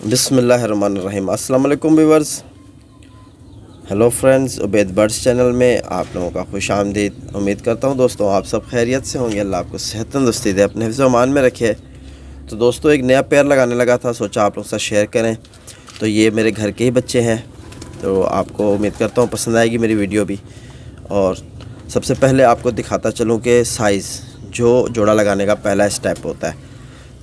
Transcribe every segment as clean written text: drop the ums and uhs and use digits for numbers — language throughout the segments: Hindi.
बिस्मिल्लाहिर्रहमानिर्रहीम। अस्सलाम वालेकुम viewers. Hello friends, Ubaid birds channel में आप लोगों का खुश आमदीद। उम्मीद करता हूँ दोस्तों आप सब खैरियत से होंगे। अल्लाह आपको सेहत तंदुरुस्ती दे, अपने हिफ्ज़ अमान में रखे। तो दोस्तों एक नया पेयर लगाने लगा था, सोचा आप लोग के साथ शेयर करें। तो ये मेरे घर के ही बच्चे हैं, तो आपको उम्मीद करता हूँ पसंद आएगी मेरी वीडियो भी। और सबसे पहले आपको दिखाता चलूँ कि साइज़ जो जोड़ा लगाने का पहला स्टेप होता है,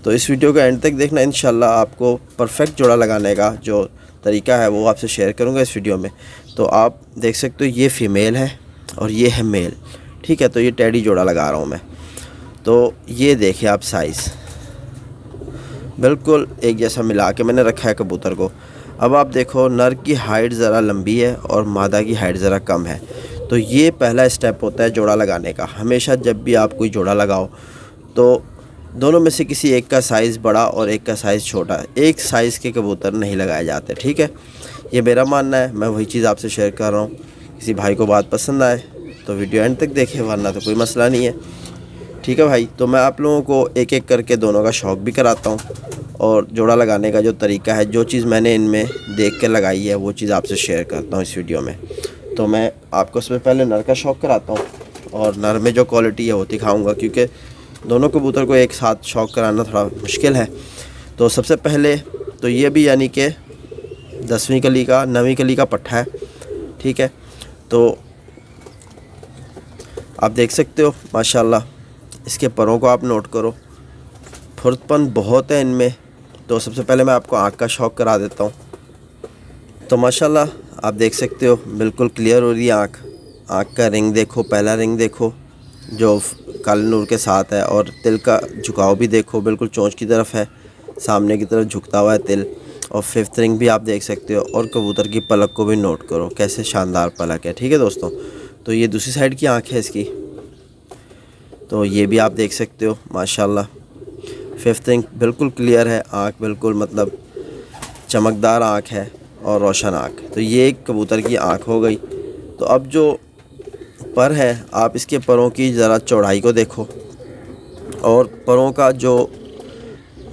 तो इस वीडियो को एंड तक देखना। इंशाल्लाह आपको परफेक्ट जोड़ा लगाने का जो तरीका है वो आपसे शेयर करूंगा इस वीडियो में। तो आप देख सकते हो ये फ़ीमेल है और ये है मेल, ठीक है। तो ये टेडी जोड़ा लगा रहा हूँ मैं। तो ये देखिए आप, साइज़ बिल्कुल एक जैसा मिला के मैंने रखा है कबूतर को। अब आप देखो, नर की हाइट ज़रा लंबी है और मादा की हाइट ज़रा कम है। तो ये पहला स्टेप होता है जोड़ा लगाने का। हमेशा जब भी आप कोई जोड़ा लगाओ तो दोनों में से किसी एक का साइज़ बड़ा और एक का साइज़ छोटा, एक साइज़ के कबूतर नहीं लगाए जाते, ठीक है। ये मेरा मानना है, मैं वही चीज़ आपसे शेयर कर रहा हूँ। किसी भाई को बात पसंद आए तो वीडियो एंड तक देखें, वरना तो कोई मसला नहीं है, ठीक है भाई। तो मैं आप लोगों को एक एक करके दोनों का शौक़ भी कराता हूँ और जोड़ा लगाने का जो तरीका है, जो चीज़ मैंने इनमें देख के लगाई है वो चीज़ आपसे शेयर करता हूँ इस वीडियो में। तो मैं आपको सबसे पहले नर का शौक़ कराता हूँ और नर में जो क्वालिटी है वो दिखाऊँगा, क्योंकि दोनों कबूतर को एक साथ शौक़ कराना थोड़ा मुश्किल है। तो सबसे पहले तो ये भी यानी कि 10वीं कली का 9वीं कली का पट्ठा है, ठीक है। तो आप देख सकते हो माशाल्लाह, इसके परों को आप नोट करो, फुर्तपन बहुत है इनमें। तो सबसे पहले मैं आपको आँख का शौक़ करा देता हूँ। तो माशाल्लाह आप देख सकते हो बिल्कुल क्लियर हो रही है आँख। आँख का रिंग देखो, पहला रिंग देखो जो काले नूर के साथ है, और तिल का झुकाव भी देखो, बिल्कुल चोंच की तरफ है, सामने की तरफ झुकता हुआ है तिल। और 5th रिंग भी आप देख सकते हो। और कबूतर की पलक को भी नोट करो, कैसे शानदार पलक है, ठीक है दोस्तों। तो ये दूसरी साइड की आँख है इसकी, तो ये भी आप देख सकते हो माशाल्लाह। 5th रिंग बिल्कुल क्लियर है, आँख बिल्कुल मतलब चमकदार आँख है और रोशन आँख। तो ये एक कबूतर की आँख हो गई। तो अब जो पर है, आप इसके परों की ज़रा चौड़ाई को देखो और परों का जो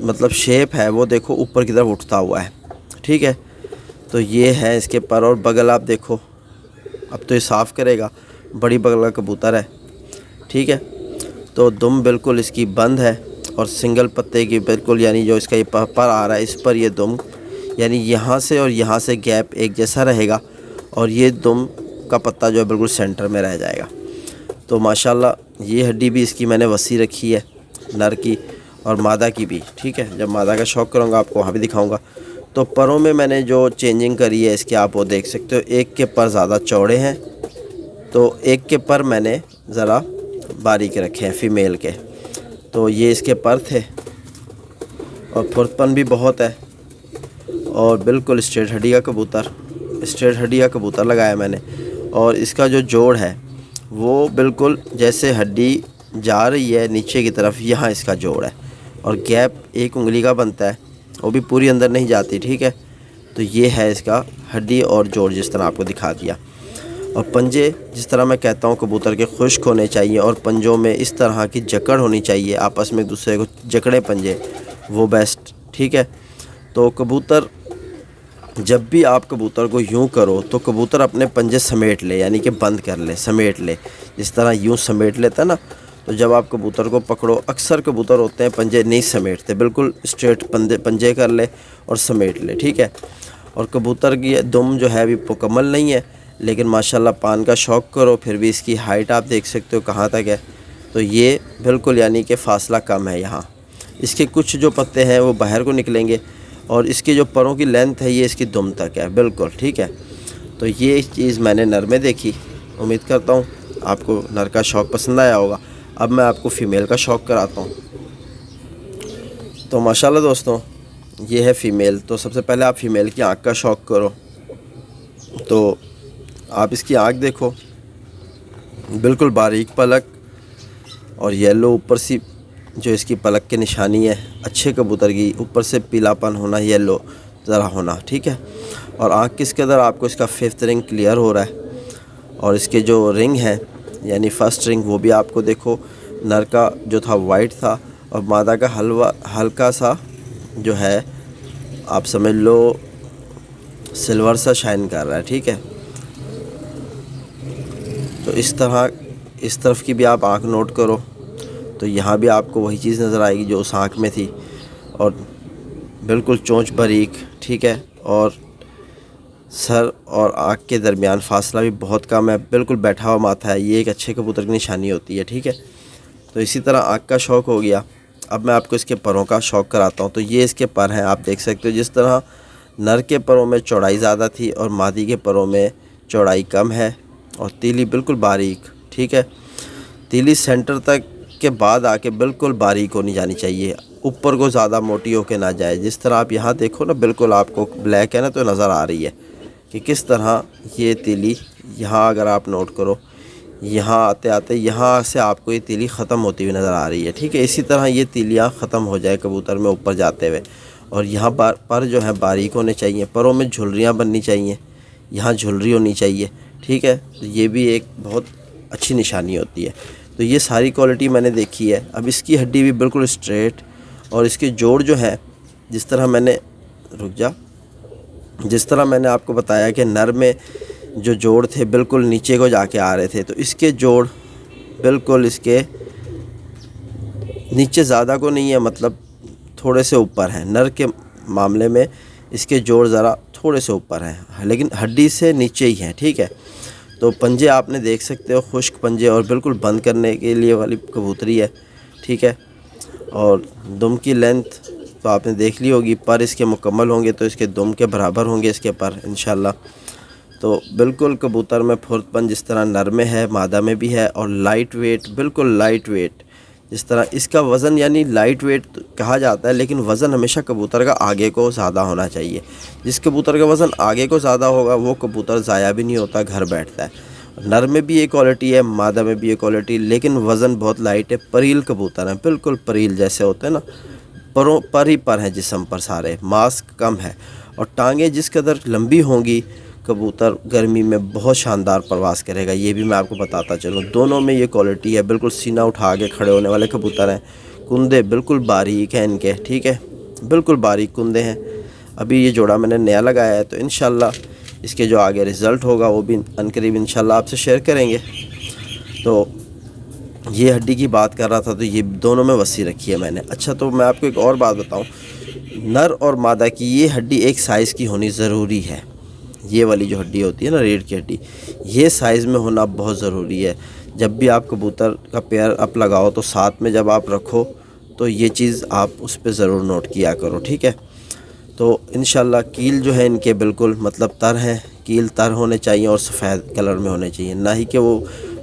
मतलब शेप है वो देखो, ऊपर की तरफ उठता हुआ है, ठीक है। तो ये है इसके पर। और बगल आप देखो, अब तो ये साफ़ करेगा, बड़ी बगल का कबूतर है, ठीक है। तो दुम बिल्कुल इसकी बंद है और सिंगल पत्ते की बिल्कुल, यानी जो इसका ये पर आ रहा है इस पर ये दुम, यानी यहाँ से और यहाँ से गैप एक जैसा रहेगा और ये दुम का पत्ता जो है बिल्कुल सेंटर में रह जाएगा। तो माशाल्लाह ये हड्डी भी इसकी मैंने वसी रखी है, नर की और मादा की भी, ठीक है। जब मादा का शौक़ करूँगा आपको वहाँ भी दिखाऊँगा। तो परों में मैंने जो चेंजिंग करी है इसके, आप वो देख सकते हो। एक के पर ज़्यादा चौड़े हैं तो एक के पर मैंने ज़रा बारीक रखे हैं फ़ीमेल के। तो ये इसके पर थे और फुर्तपन भी बहुत है और बिल्कुल स्ट्रेट हड्डी का कबूतर, स्ट्रेट हड्डी का कबूतर लगाया मैंने। और इसका जो जोड़ है वो बिल्कुल जैसे हड्डी जा रही है नीचे की तरफ, यहाँ इसका जोड़ है और गैप 1 उंगली का बनता है, वो भी पूरी अंदर नहीं जाती, ठीक है। तो ये है इसका हड्डी और जोड़, जिस तरह आपको दिखा दिया। और पंजे जिस तरह मैं कहता हूँ कबूतर के खुश्क होने चाहिए और पंजों में इस तरह की जकड़ होनी चाहिए, आपस में एक दूसरे को जकड़े पंजे, वो बेस्ट, ठीक है। तो कबूतर जब भी आप कबूतर को यूं करो तो कबूतर अपने पंजे समेट ले, यानी कि बंद कर ले, समेट ले, जिस तरह यूं समेट लेता है ना। तो जब आप कबूतर को पकड़ो, अक्सर कबूतर होते हैं पंजे नहीं समेटते, बिल्कुल स्ट्रेट पंजे कर ले और समेट ले, ठीक है। और कबूतर की दुम जो है अभी मुकम्मल नहीं है, लेकिन माशाल्लाह पान का शौक़ करो, फिर भी इसकी हाइट आप देख सकते हो कहाँ तक है। तो ये बिल्कुल यानी कि फ़ासला कम है यहाँ। इसके कुछ जो पत्ते हैं वो बाहर को निकलेंगे और इसके जो परों की लेंथ है ये इसकी दुम तक है, बिल्कुल, ठीक है। तो ये चीज़ मैंने नर में देखी। उम्मीद करता हूँ आपको नर का शौक़ पसंद आया होगा। अब मैं आपको फ़ीमेल का शौक़ कराता हूँ। तो माशाल्लाह दोस्तों ये है फ़ीमेल। तो सबसे पहले आप फ़ीमेल की आँख का शौक़ करो। तो आप इसकी आँख देखो, बिल्कुल बारीक पलक और येलो ऊपर सी जो इसकी पलक की निशानी है, अच्छे कबूतर की ऊपर से पीलापन होना, येलो ज़रा होना, ठीक है। और आँख किस कदर आपको इसका 5th रिंग क्लियर हो रहा है। और इसके जो रिंग है यानी 1st रिंग वो भी आपको देखो, नर का जो था वाइट था और मादा का हल्का सा जो है आप समझ लो सिल्वर सा शाइन कर रहा है, ठीक है। तो इस तरह इस तरफ की भी आप आँख नोट करो, तो यहाँ भी आपको वही चीज़ नज़र आएगी जो उस आँख में थी, और बिल्कुल चोंच बारीक, ठीक है। और सर और आँख के दरमियान फासला भी बहुत कम है, बिल्कुल बैठा हुआ माथा है। ये एक अच्छे कबूतर की निशानी होती है, ठीक है। तो इसी तरह आँख का शौक़ हो गया। अब मैं आपको इसके परों का शौक़ कराता हूँ। तो ये इसके पर हैं, आप देख सकते हो। जिस तरह नर के परों में चौड़ाई ज़्यादा थी और मादी के परों में चौड़ाई कम है, और तीली बिल्कुल बारीक, ठीक है। तीली सेंटर तक के बाद आके बिल्कुल बारीक होनी जानी चाहिए, ऊपर को ज़्यादा मोटी होके ना जाए। जिस तरह आप यहाँ देखो ना, बिल्कुल आपको ब्लैक है ना तो नज़र आ रही है कि किस तरह ये तीली, यहाँ अगर आप नोट करो, यहाँ आते आते यहाँ से आपको ये तीली ख़त्म होती हुई नज़र आ रही है, ठीक है। इसी तरह ये तीलियाँ ख़त्म हो जाए कबूतर में ऊपर जाते हुए। और यहाँ पर जो है बारीक होने चाहिए, परों में झुर्रियाँ बननी चाहिए, यहाँ झुर्री होनी चाहिए, ठीक है। तो ये भी एक बहुत अच्छी निशानी होती है। तो ये सारी क्वालिटी मैंने देखी है। अब इसकी हड्डी भी बिल्कुल स्ट्रेट, और इसके जोड़ जो है, जिस तरह मैंने जिस तरह मैंने आपको बताया कि नर में जो जोड़ थे बिल्कुल नीचे को जाके आ रहे थे, तो इसके जोड़ बिल्कुल इसके नीचे ज़्यादा को नहीं है, मतलब थोड़े से ऊपर हैं। नर के मामले में इसके जोड़ ज़रा थोड़े से ऊपर हैं, लेकिन हड्डी से नीचे ही हैं, ठीक है। तो पंजे आपने देख सकते हो, खुश्क पंजे, और बिल्कुल बंद करने के लिए वाली कबूतरी है, ठीक है। और दुम की लेंथ तो आपने देख ली होगी। पर इसके मुकम्मल होंगे तो इसके दुम के बराबर होंगे इसके पर इंशाल्लाह। तो बिल्कुल कबूतर में फुर्तपन जिस तरह नर में है, मादा में भी है। और लाइट वेट, बिल्कुल लाइट वेट। जिस तरह इसका वज़न यानी लाइट वेट कहा जाता है, लेकिन वज़न हमेशा कबूतर का आगे को ज़्यादा होना चाहिए। जिस कबूतर का वज़न आगे को ज़्यादा होगा वो कबूतर ज़ाया भी नहीं होता, घर बैठता है। नर में भी ये क्वालिटी है, मादा में भी ये क्वालिटी, लेकिन वज़न बहुत लाइट है। परील कबूतर हैं, बिल्कुल परील जैसे होते हैं ना, परों पर ही पर हैं जिस्म पर सारे, मास्क कम है। और टांगें जिस कदर लंबी होंगी, कबूतर गर्मी में बहुत शानदार प्रवास करेगा। ये भी मैं आपको बताता चलूँ। दोनों में ये क्वालिटी है, बिल्कुल सीना उठा के खड़े होने वाले कबूतर हैं। कुंदे बिल्कुल बारीक हैं इनके, ठीक है, बिल्कुल बारीक कुंदे हैं। अभी ये जोड़ा मैंने नया लगाया है, तो इंशाल्लाह इसके जो आगे रिज़ल्ट होगा वो भी अनकरीब इंशाल्लाह आपसे शेयर करेंगे। तो ये हड्डी की बात कर रहा था, तो ये दोनों में वसी रखी है मैंने। अच्छा, तो मैं आपको एक और बात बताऊँ, नर और मादा की ये हड्डी एक साइज़ की होनी ज़रूरी है। ये वाली जो हड्डी होती है ना, रीढ़ की हड्डी, ये साइज़ में होना बहुत ज़रूरी है। जब भी आप कबूतर का पेयर अप लगाओ तो साथ में जब आप रखो तो ये चीज़ आप उस पर ज़रूर नोट किया करो, ठीक है। तो इंशाल्लाह कील जो है इनके बिल्कुल मतलब तर हैं, कील तर होने चाहिए और सफ़ेद कलर में होने चाहिए, ना ही कि वो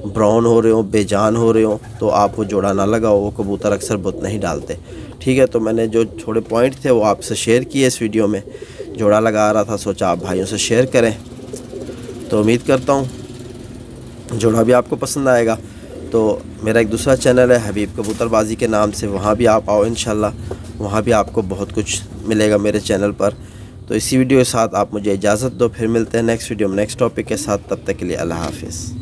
ब्राउन हो रहे हो, बेजान हो रहे हो, तो आप वो जोड़ा ना लगाओ। वो कबूतर अक्सर बुत नहीं डालते, ठीक है। तो मैंने जो थोड़े पॉइंट थे वो आपसे शेयर किए इस वीडियो में। जोड़ा लगा रहा था, सोचा आप भाइयों से शेयर करें। तो उम्मीद करता हूँ जोड़ा भी आपको पसंद आएगा। तो मेरा एक दूसरा चैनल है हबीब कबूतरबाजी के नाम से, वहाँ भी आप आओ इंशाल्लाह, वहाँ भी आपको बहुत कुछ मिलेगा मेरे चैनल पर। तो इसी वीडियो के साथ आप मुझे इजाज़त दो, फिर मिलते हैं नेक्स्ट वीडियो में नेक्स्ट टॉपिक के साथ। तब तक के लिए अल्लाह हाफ़िज़।